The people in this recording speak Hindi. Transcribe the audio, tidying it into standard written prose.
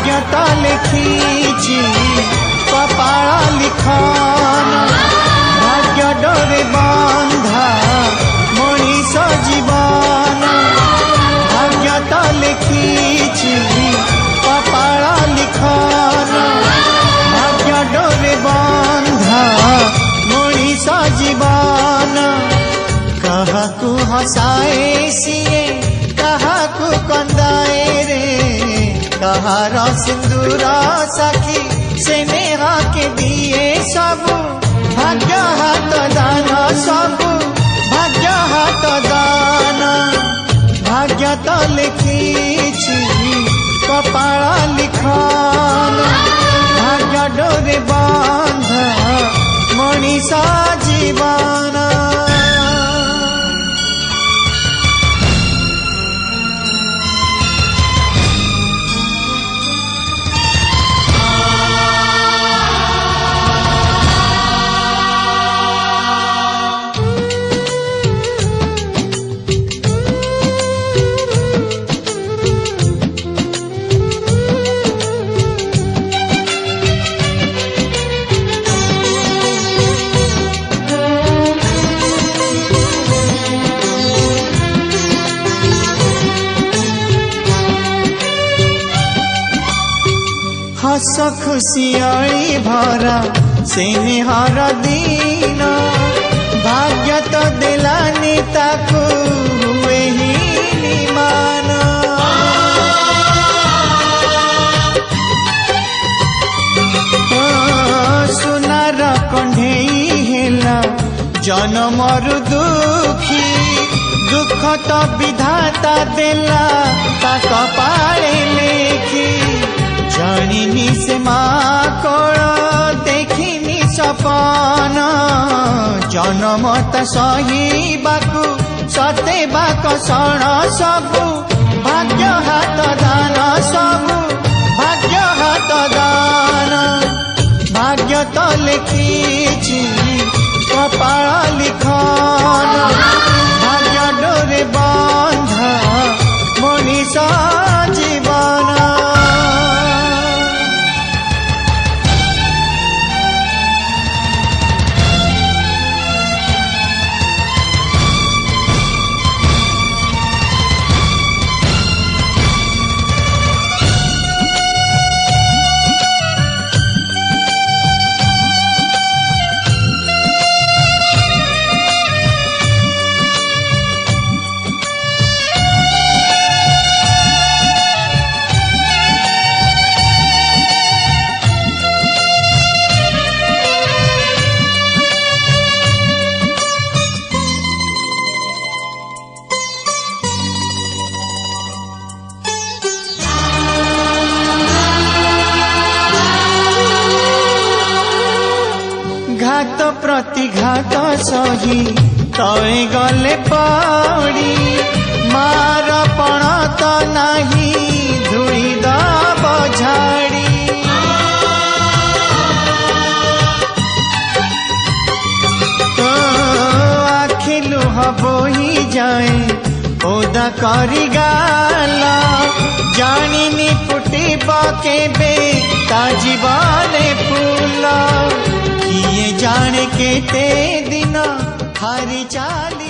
भाग्य तो लिखी कपाल लिखन भाग्य डोरे बंधा मनीष जीवन भाग्य तो लिखी कपाल लिखन भाग्य डोरे बंधा मनीष जीवन कहाकू हसाए सीए कहाकू कंदाए रे कहार सिंदूर साखी से नेहा के दिए सबू भाग्य हाथ दान सबू भाग्य हाथ दान भाग्य तो लिखी कपाल लिखन भाग्य डोरे बंध मनीष जीवन। हस खुशियाली भरा स्नेहर दिन भाग्य तो दिलानी ताकू हुए ही निमान सुनार कंढेई हेला जन्मर दुखी दुख तो विधाता देला ता कपाळे लेखी जानिनी से माँ कोल देखिनी सपन जनमत सही बाकू सते बाक सण सबू भाग्य हाथ दान सबू भाग्य हाथ दान भाग्य तो लिखी कपाल लिखन भाग्य डोरे बंध मनीष जीवन। घात प्रतिघात सही तय गले पड़ी मार पण तो नाही धूली दब झाड़ी आखि लुह बोही जाए ओदा करी गाल जानिनी फुटिब केबे ता जीवन फूल किए जाने केते दिन हारी चाली।